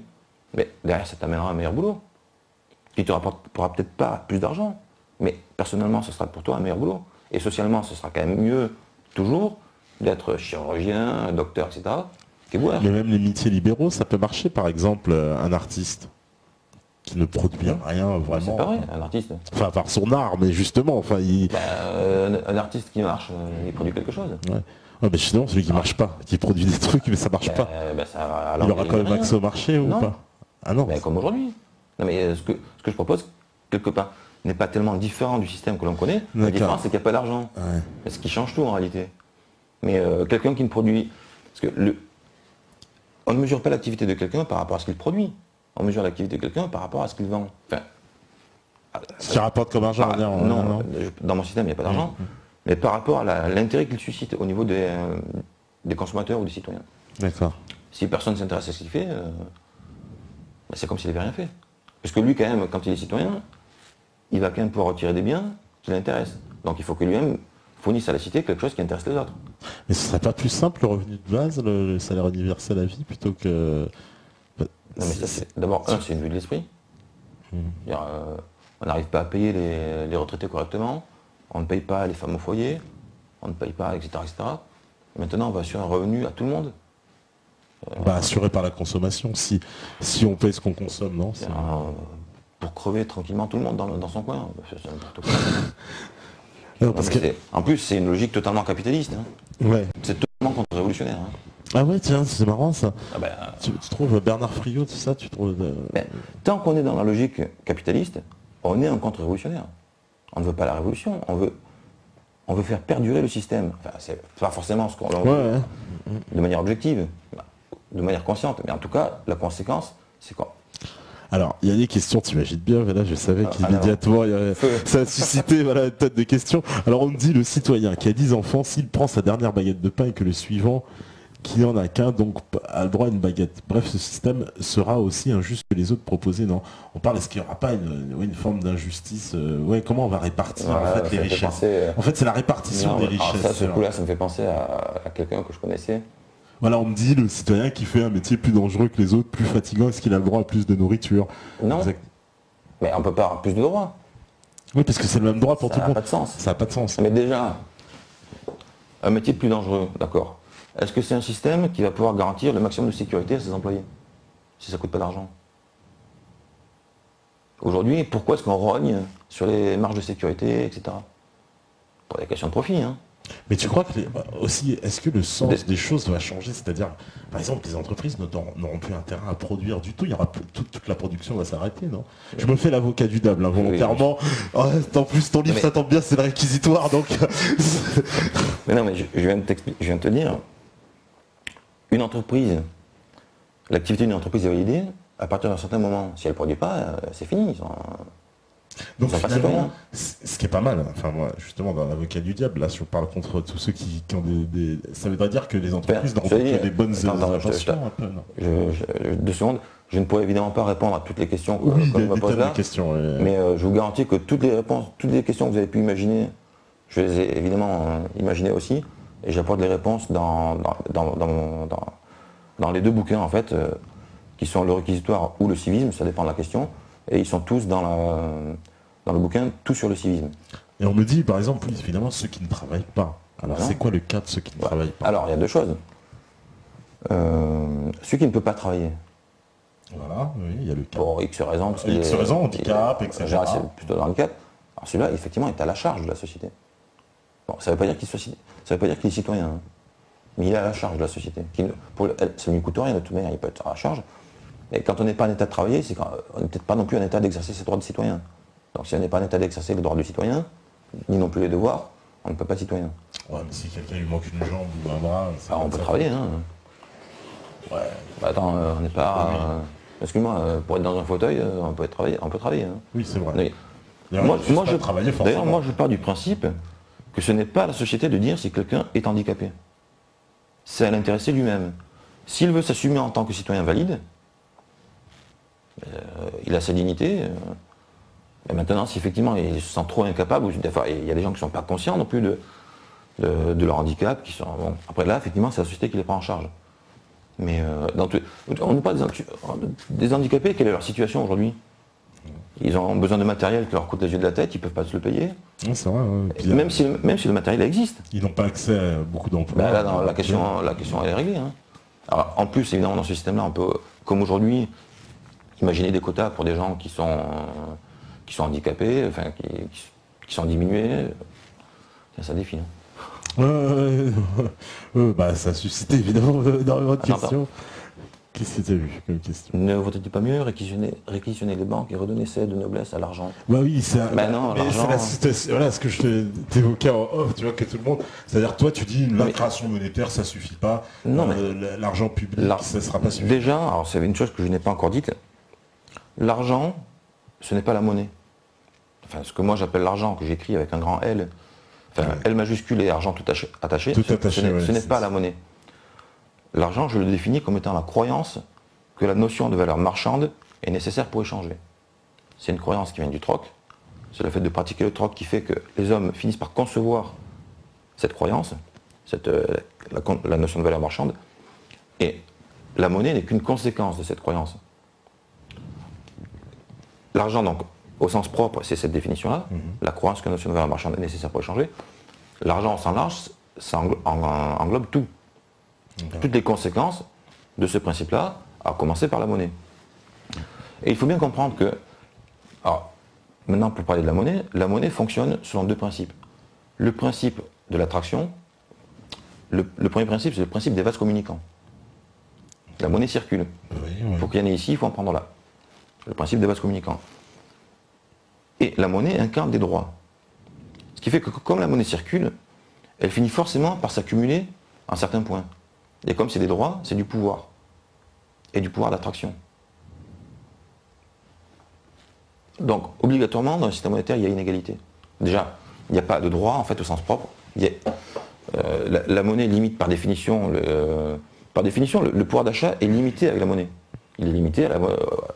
S2: mais derrière, ça t'amènera un meilleur boulot. Qui te rapportera peut-être pas plus d'argent, mais personnellement, ce sera pour toi un meilleur boulot. Et socialement, ce sera quand même mieux, toujours, d'être chirurgien, docteur, etc., qu'éboueur.
S1: Mais même les métiers libéraux, ça peut marcher. Par exemple, un artiste qui ne produit rien vraiment.
S2: C'est pas vrai, un artiste.
S1: Enfin, par son art, mais justement,
S2: un artiste qui marche, il produit quelque chose.
S1: Ouais. Ouais, mais sinon, celui qui marche pas, qui produit des trucs, mais ça marche pas. Il aura quand même accès au marché ou pas? Ah non.
S2: Comme aujourd'hui. Non, mais ce que je propose, quelque part, n'est pas tellement différent du système que l'on connaît. La différence, c'est qu'il n'y a pas d'argent. Ouais. Ce qui change tout en réalité. Mais quelqu'un qui ne produit... Parce que on ne mesure pas l'activité de quelqu'un par rapport à ce qu'il produit. On mesure l'activité de quelqu'un par rapport à ce qu'il vend. Enfin,
S1: ce qui rapporte comme argent,
S2: non, dans mon système, il n'y a pas d'argent. Mais par rapport à l'intérêt qu'il suscite au niveau des consommateurs ou des citoyens.
S1: D'accord.
S2: Si personne ne s'intéresse à ce qu'il fait, c'est comme s'il n'avait rien fait. Parce que lui, quand même, quand il est citoyen, il va quand même pouvoir retirer des biens qui l'intéressent. Donc il faut que lui-même fournisse à la cité quelque chose qui intéresse les autres.
S1: Mais ce serait pas plus simple le revenu de base, le salaire universel à vie, plutôt que...
S2: Non, mais ça, d'abord, c'est une vue de l'esprit. On n'arrive pas à payer les retraités correctement, on ne paye pas les femmes au foyer, on ne paye pas, etc., etc. Maintenant, on va assurer un revenu à tout le monde.
S1: Assuré par la consommation, si on paye ce qu'on consomme, non?
S2: Pour crever tranquillement tout le monde dans son coin. C'est n'importe quoi.
S1: Non, parce que...
S2: En plus, c'est une logique totalement capitaliste. Hein.
S1: Ouais.
S2: C'est totalement contre-révolutionnaire. Hein.
S1: Ah ouais, tiens, c'est marrant ça.
S2: Ah ben,
S1: Tu trouves Bernard Friot, tout ça, tu trouves...
S2: tant qu'on est dans la logique capitaliste, on est un contre-révolutionnaire. On ne veut pas la révolution, on veut faire perdurer le système. Enfin, c'est pas forcément ce qu'on
S1: Ouais.
S2: de manière objective, de manière consciente, mais en tout cas, la conséquence, c'est quoi?
S1: Alors, il y a des questions, tu imagines bien, là, je savais qu'immédiatement, ça a suscité une tonne de questions. Alors, on me dit, le citoyen qui a 10 enfants, s'il prend sa dernière baguette de pain et que le suivant, qui n'en a qu'un, donc a le droit à une baguette. Bref, ce système sera aussi injuste que les autres proposés, non? On parle, est-ce qu'il n'y aura pas une forme d'injustice? Comment on va répartir les richesses? En fait, c'est la répartition des richesses.
S2: Ça, ce coup-là, ça me fait penser à quelqu'un que je connaissais.
S1: Voilà, on me dit le citoyen qui fait un métier plus dangereux que les autres, plus fatigant, est-ce qu'il a le droit à plus de nourriture?
S2: Non, mais on ne peut pas avoir plus de droits.
S1: Oui, parce que c'est le même droit pour tout le monde.
S2: Ça n'a pas de sens.
S1: Ça n'a pas de sens.
S2: Mais déjà, un métier plus dangereux, d'accord. Est-ce que c'est un système qui va pouvoir garantir le maximum de sécurité à ses employés? Si ça ne coûte pas d'argent. Aujourd'hui, pourquoi est-ce qu'on rogne sur les marges de sécurité, etc. Pour des questions de profit, hein.
S1: Mais tu crois que aussi, est-ce que le sens des choses va changer? C'est-à-dire, par exemple, les entreprises n'auront plus intérêt à produire du tout. Il y aura toute la production va s'arrêter, non? Je me fais l'avocat du diable, volontairement. En plus, ton livre, ça tombe bien, c'est le réquisitoire, donc.
S2: Mais non, mais je viens de te dire, une entreprise, l'activité d'une entreprise est validée. À partir d'un certain moment, si elle ne produit pas, c'est fini.
S1: Donc finalement, ce qui est pas mal, enfin moi justement dans l'avocat du diable, là je parle contre tous ceux qui ont des... Ça veudrait dire que les entreprises n'auront pas que des bonnes intentions un peu, non?
S2: 2 secondes, je ne pourrais évidemment pas répondre à toutes les questions que vous me posez là, mais je vous garantis que toutes les questions que vous avez pu imaginer, je les ai évidemment imaginées aussi, et j'apporte les réponses dans les 2 bouquins en fait, qui sont le réquisitoire ou le civisme, ça dépend de la question. Et ils sont tous dans le bouquin, tout sur le civisme.
S1: Et on me dit, par exemple, oui, évidemment, ceux qui ne travaillent pas. Alors, c'est quoi le cas de ceux qui ne travaillent pas?
S2: Alors, il y a 2 choses. Ceux qui ne peuvent pas travailler.
S1: Voilà, oui, il y a le cas.
S2: Pour X raisons.
S1: X raisons, handicap, etc.
S2: En général, c'est plutôt de handicap. Alors, celui-là, effectivement, est à la charge de la société. Bon, ça ne veut pas dire qu'il est citoyen. Hein. Mais il est à la charge de la société. Ça ne lui coûte rien, de toute manière, il peut être à la charge. Et quand on n'est pas en état de travailler, c'est qu'on n'est peut-être pas non plus en état d'exercer ses droits de citoyen. Donc si on n'est pas en état d'exercer les droits du citoyen, ni non plus les devoirs, on ne peut pas être citoyen.
S1: Ouais, mais si quelqu'un lui manque une jambe ou un bras...
S2: Alors on peut travailler, hein.
S1: Ouais.
S2: Attends, on n'est pas... Excuse-moi, pour être dans un fauteuil, on peut travailler. Hein.
S1: Oui, c'est vrai.
S2: Moi, je pars du principe que ce n'est pas à la société de dire si quelqu'un est handicapé. C'est à l'intéresser lui-même. S'il veut s'assumer en tant que citoyen valide, il a sa dignité. Et maintenant, si effectivement il se sent trop incapable, il y a des gens qui ne sont pas conscients non plus de leur handicap, après là, effectivement, c'est la société qui les prend en charge. Mais on nous parle des handicapés, quelle est leur situation aujourd'hui? Ils ont besoin de matériel qui leur coûte les yeux de la tête, ils ne peuvent pas se le payer.
S1: C'est vrai, ouais.
S2: Même si le matériel existe.
S1: Ils n'ont pas accès à beaucoup d'emplois.
S2: La question est réglée. Hein. Alors, en plus, évidemment, dans ce système-là, on peut, comme aujourd'hui, imaginer des quotas pour des gens qui sont handicapés, enfin, qui sont diminués. C'est un défi. Hein.
S1: Ça a suscité évidemment énormément de questions. Qu'est-ce que tu as vu comme question?
S2: Ne vaut-il pas mieux réquisitionner les banques et redonner celle de noblesse à l'argent?
S1: Bah oui, c'est
S2: non, l'argent.
S1: Voilà ce que je t'évoquais en off, tu vois, que tout le monde. C'est-à-dire, toi, tu dis la création monétaire, ça suffit pas.
S2: Non,
S1: l'argent public, ça sera pas suffisant.
S2: Déjà, alors c'est une chose que je n'ai pas encore dite. L'argent, ce n'est pas la monnaie. Enfin, ce que moi j'appelle l'argent, que j'écris avec un grand L, enfin, L majuscule et argent tout attaché, ce n'est pas la monnaie. L'argent, je le définis comme étant la croyance que la notion de valeur marchande est nécessaire pour échanger. C'est une croyance qui vient du troc. C'est le fait de pratiquer le troc qui fait que les hommes finissent par concevoir cette croyance, la notion de valeur marchande, et la monnaie n'est qu'une conséquence de cette croyance. L'argent, donc, au sens propre, c'est cette définition-là, la croyance que la notion de valeur marchande est nécessaire pour échanger. L'argent au sens large, ça englobe tout. Toutes les conséquences de ce principe-là, à commencer par la monnaie. Et il faut bien comprendre que, alors, maintenant pour parler de la monnaie fonctionne selon deux principes. Le principe de l'attraction, le premier principe, c'est le principe des vases communicants. La monnaie circule. Pour qu'il y en ait ici, il faut en prendre là. Le principe des vases communicants. Et la monnaie incarne des droits. Ce qui fait que comme la monnaie circule, elle finit forcément par s'accumuler à un certain point. Et comme c'est des droits, c'est du pouvoir. Et du pouvoir d'attraction. Donc, obligatoirement, dans le système monétaire, il y a inégalité. Déjà, il n'y a pas de droit, en fait, au sens propre. La monnaie limite, par définition, le pouvoir d'achat est limité avec la monnaie. Il est limité à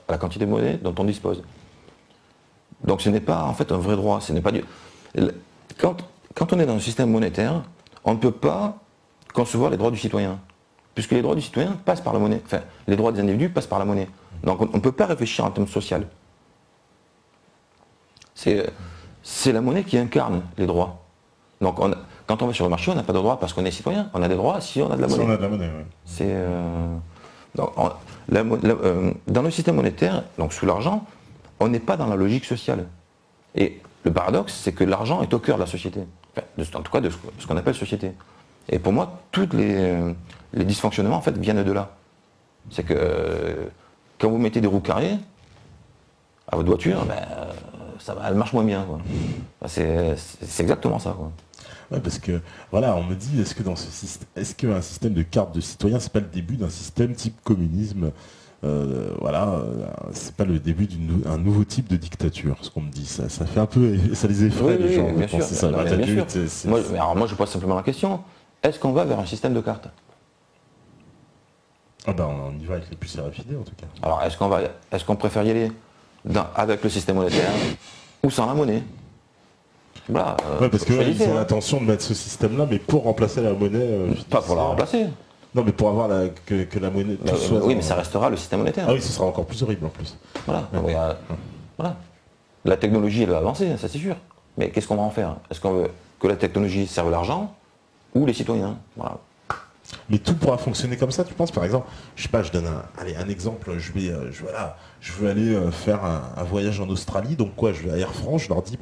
S2: la quantité de monnaie dont on dispose. Donc, ce n'est pas, en fait, un vrai droit. Ce n'est pas Quand on est dans un système monétaire, on ne peut pas concevoir les droits du citoyen. Puisque les droits du citoyen passent par la monnaie. Enfin, les droits des individus passent par la monnaie. Donc on ne peut pas réfléchir en termes social. C'est la monnaie qui incarne les droits. Donc quand on va sur le marché, on n'a pas de droits parce qu'on est citoyen. On a des droits si on a de la monnaie.
S1: Si on a de la monnaie, oui.
S2: Dans le système monétaire, donc sous l'argent, on n'est pas dans la logique sociale. Et le paradoxe, c'est que l'argent est au cœur de la société. Enfin, en tout cas, de ce qu'on appelle société. Et pour moi, tous les dysfonctionnements, en fait, viennent de là. C'est que quand vous mettez des roues carrées à votre voiture, elle marche moins bien. C'est exactement ça. Quoi.
S1: Ouais, parce que, voilà, on me dit, est-ce qu'un système de carte de citoyen, c'est pas le début d'un système type communisme c'est pas le début d'un nouveau type de dictature, ce qu'on me dit. Ça fait un peu, ça les effraie, les gens.
S2: Bien sûr.
S1: Ça.
S2: Bien sûr. Moi, je pose simplement la question, est-ce qu'on va vers un système de cartes?
S1: On y va avec les puces RFID, en tout cas.
S2: Alors, est-ce qu'on préfère y aller avec le système monétaire ou sans la monnaie? Voilà,
S1: parce qu'ils ont l'intention de mettre ce système-là, mais pour remplacer la monnaie.
S2: Pas pour la remplacer.
S1: Non, mais pour avoir que la monnaie.
S2: Oui, mais ça restera le système monétaire.
S1: Ah oui, ce sera encore plus horrible en plus.
S2: Voilà. Voilà. La technologie, elle va avancer, ça c'est sûr. Mais qu'est-ce qu'on va en faire? Est-ce qu'on veut que la technologie serve l'argent ou les citoyens? Voilà.
S1: Mais tout pourra fonctionner comme ça, tu penses? Par exemple, je sais pas, je donne un exemple. Je veux aller faire un voyage en Australie. Donc quoi? Je vais à Air France, je leur dis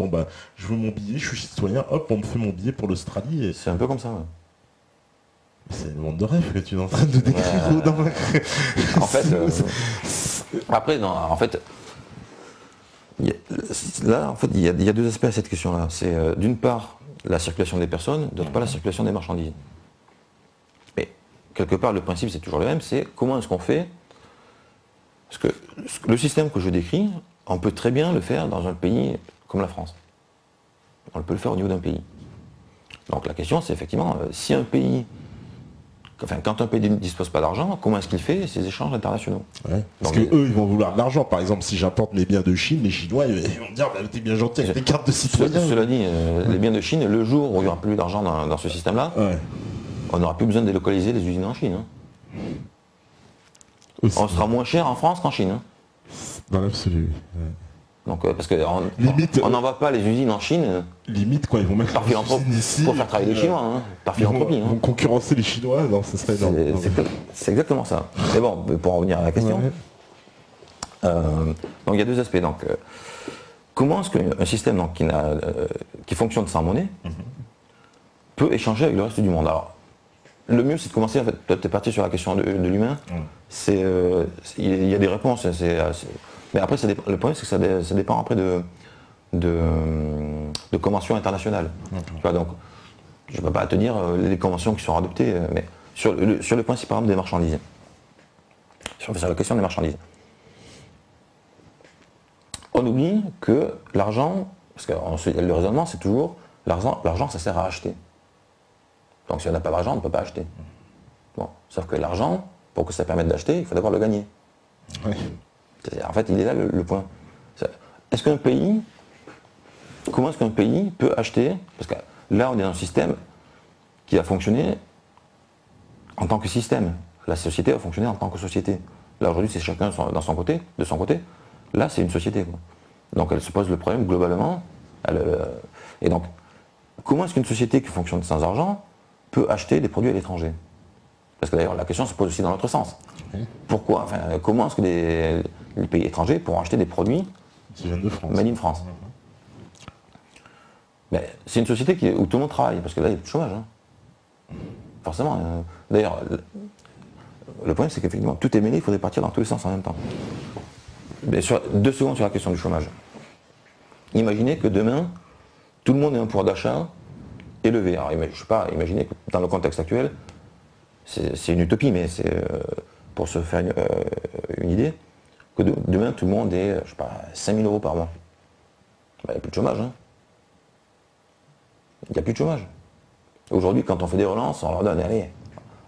S1: je veux mon billet, je suis citoyen. Hop, on me fait mon billet pour l'Australie. Et...
S2: C'est un peu comme ça. Ouais.
S1: C'est le monde de rêve que tu es en train de décrire.
S2: En fait, après, non, en fait, il y a deux aspects à cette question-là. C'est d'une part la circulation des personnes, d'autre part la circulation des marchandises. Mais quelque part, le principe c'est toujours le même, c'est comment est-ce qu'on fait? Parce que le système que je décris, on peut très bien le faire dans un pays comme la France. On peut le faire au niveau d'un pays. Donc la question c'est effectivement, si un pays... quand un pays ne dispose pas d'argent, comment est-ce qu'il fait ces échanges internationaux?
S1: Parce qu'eux, ils vont vouloir de l'argent. Par exemple, si j'importe mes biens de Chine, les Chinois, ils vont me dire, t'es bien gentil avec tes cartes de citoyen.
S2: Cela dit, les biens de Chine, le jour où il n'y aura plus d'argent dans ce système-là, on n'aura plus besoin de délocaliser les usines en Chine. On sera moins cher en France qu'en Chine.
S1: Dans l'absolu.
S2: Donc, parce qu'on n'envoie pas les usines en Chine.
S1: Limite, quoi, ils vont mettre
S2: par philanthropie ici pour faire travailler les Chinois, par philanthropie.
S1: Ils vont concurrencer les Chinois, non, ça serait énorme.
S2: C'est exactement ça. Mais bon, pour en revenir à la question, donc il y a deux aspects. Donc, comment est-ce qu'un système qui fonctionne sans monnaie peut échanger avec le reste du monde? Alors, le mieux, c'est de commencer, en fait, tu es parti sur la question de l'humain. Il y a des réponses. Mais après, le problème, c'est que ça dépend après de conventions internationales. Tu vois, donc, je ne peux pas te dire les conventions qui sont adoptées, mais sur le principe, par exemple, des marchandises. Sur la question des marchandises. On oublie que l'argent, parce que le raisonnement, c'est toujours, l'argent, ça sert à acheter. Donc, si on n'a pas d'argent, on ne peut pas acheter. Bon, sauf que l'argent, pour que ça permette d'acheter, il faut d'abord le gagner.
S1: Oui.
S2: En fait, il est là le point. Comment est-ce qu'un pays peut acheter? Parce que là, on est dans un système qui a fonctionné en tant que système. La société a fonctionné en tant que société. Là, aujourd'hui, c'est chacun de son côté. Là, c'est une société. Donc, elle se pose le problème globalement. Et donc, comment est-ce qu'une société qui fonctionne sans argent peut acheter des produits à l'étranger? Parce que d'ailleurs, la question se pose aussi dans l'autre sens. Pourquoi? Enfin, comment est-ce que les pays étrangers pourront acheter des produits
S1: qui viennent de France.
S2: Made in France? Ben, c'est une société où tout le monde travaille, parce que là, il y a plus de chômage. Hein. Forcément. D'ailleurs, le problème, c'est qu'effectivement, tout est mêlé, il faudrait partir dans tous les sens en même temps. Mais 2 secondes sur la question du chômage. Imaginez que demain, tout le monde ait un pouvoir d'achat élevé. Alors, je ne sais pas, imaginez que dans le contexte actuel, c'est une utopie, mais c'est pour se faire une idée, que demain, tout le monde ait, je sais pas, 5 000 euros par mois. Ben, il n'y a plus de chômage. Hein. Il n'y a plus de chômage. Aujourd'hui, quand on fait des relances, on leur donne, allez,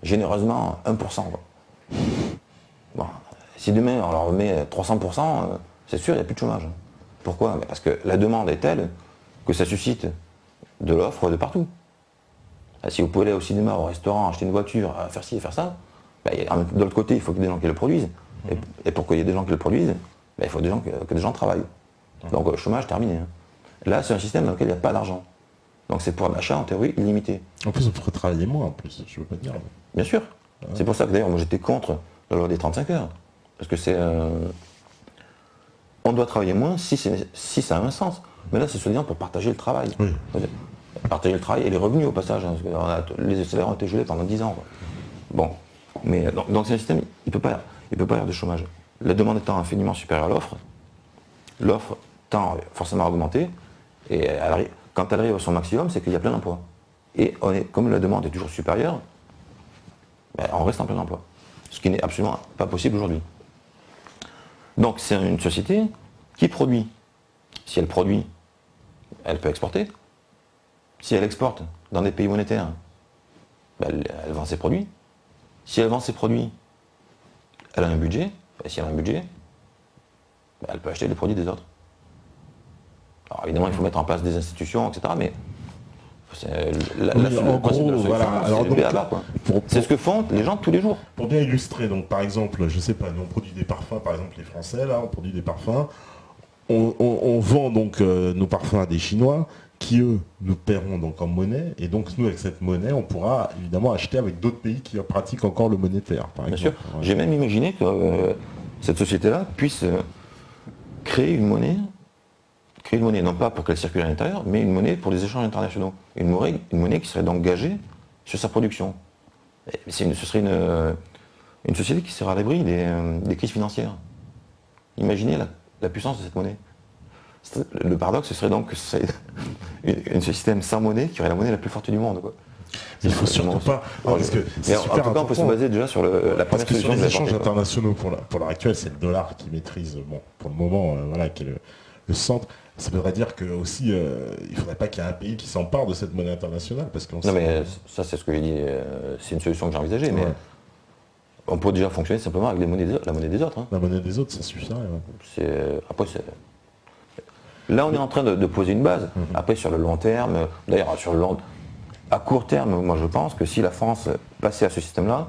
S2: généreusement 1%. Quoi. Bon, si demain on leur met 300%, c'est sûr, il n'y a plus de chômage. Pourquoi? Parce que la demande est telle que ça suscite de l'offre de partout. Si vous pouvez aller au cinéma, au restaurant, acheter une voiture, faire ci et faire ça, ben, de l'autre côté, il faut que des gens qui le produisent. Et pour qu'il y ait des gens qui le produisent, ben, il faut que des gens travaillent. Donc le chômage terminé. Hein. Là, c'est un système dans lequel il n'y a pas d'argent. Donc c'est pouvoir d'achat en théorie illimité.
S1: En plus, on pourrait travailler moins, en plus, je veux pas dire.
S2: Bien sûr. C'est pour ça que d'ailleurs, moi j'étais contre la loi des 35 heures. Parce que c'est... on doit travailler moins si ça a un sens. Mais là, c'est soi-disant pour partager le travail.
S1: Oui.
S2: Partager le travail et les revenus au passage. Hein, parce que les salaires ont été gelés pendant 10 ans. Quoi. Bon. Mais donc c'est un système, il ne peut pas y avoir de chômage. La demande étant infiniment supérieure à l'offre tend forcément à augmenter. Et quand elle arrive à son maximum, c'est qu'il y a plein d'emplois. Et comme la demande est toujours supérieure, ben, on reste en plein emploi. Ce qui n'est absolument pas possible aujourd'hui. Donc c'est une société qui produit. Si elle produit, elle peut exporter. Si elle exporte dans des pays monétaires, ben, elle vend ses produits. Si elle vend ses produits, elle a un budget. Et si elle a un budget, ben, elle peut acheter les produits des autres. Alors évidemment, il faut mettre en place des institutions, etc. Mais
S1: en gros, voilà.
S2: C'est ce que font les gens tous les jours.
S1: Pour bien illustrer, donc par exemple, je sais pas, nous on produit des parfums, par exemple les Français, là, on produit des parfums. On vend donc nos parfums à des Chinois qui, eux, nous paieront donc en monnaie. Et donc, nous, avec cette monnaie, on pourra évidemment acheter avec d'autres pays qui pratiquent encore le monétaire, par exemple.
S2: Bien sûr. Ouais. J'ai même imaginé que cette société-là puisse créer une monnaie, non pas pour qu'elle circule à l'intérieur, mais une monnaie pour les échanges internationaux. Une monnaie qui serait donc gagée sur sa production. Ce serait une société qui serait à l'abri des crises financières. Imaginez la puissance de cette monnaie. Le paradoxe, ce serait donc que c'est un système sans monnaie qui aurait la monnaie la plus forte du monde. Quoi.
S1: Il ne faut surtout pas. Parce que
S2: en tout cas, on peut se baser déjà sur la première solution.
S1: Sur les échanges internationaux, pour l'heure actuelle, c'est le dollar qui maîtrise, bon, pour le moment, voilà, qui est le centre. Ça voudrait dire que aussi, il ne faudrait pas qu'il y ait un pays qui s'empare de cette monnaie internationale. Parce que
S2: non, mais ça, c'est ce que j'ai dit. C'est une solution que j'ai envisagée. Mais on peut déjà fonctionner simplement avec la monnaie des autres. Hein.
S1: La monnaie des autres, ça suffirait. Ouais.
S2: Après, là, on est en train de poser une base. Après, sur le long terme, d'ailleurs, à court terme, moi je pense que si la France passait à ce système-là,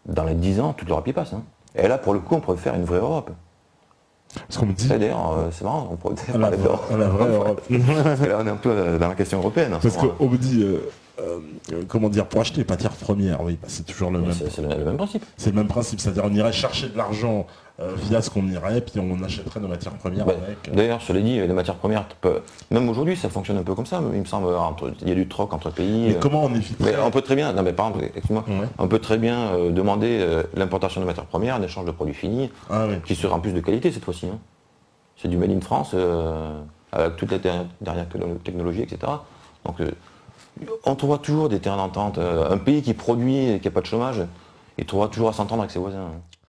S2: dans les 10 ans, toute l'Europe y passe. Hein. Et là, pour le coup, on pourrait faire une vraie Europe.
S1: Parce qu'on me dit...
S2: D'ailleurs, c'est marrant, on pourrait parler d'Europe.
S1: La vraie Europe.
S2: Parce que là, on est un peu dans la question européenne.
S1: Parce qu'on me dit... comment dire, pour acheter les matières premières, oui, bah, c'est toujours le même.
S2: C'est le même principe.
S1: C'est le même principe, c'est-à-dire on irait chercher de l'argent via ce qu'on irait, puis on achèterait nos matières premières avec.
S2: D'ailleurs, je l'ai dit, les matières premières, même aujourd'hui, ça fonctionne un peu comme ça, il me semble, il y a du troc entre pays.
S1: Mais comment on éviterait?
S2: On peut très bien, non mais par exemple, excuse-moi, on peut très bien demander l'importation de matières premières, un échange de produits finis, qui sera en plus de qualité cette fois-ci. Hein. C'est du Made in France, avec toute la dernière technologie, etc. Donc, on trouvera toujours des terrains d'entente. Un pays qui produit et qui n'a pas de chômage, il trouvera toujours à s'entendre avec ses voisins.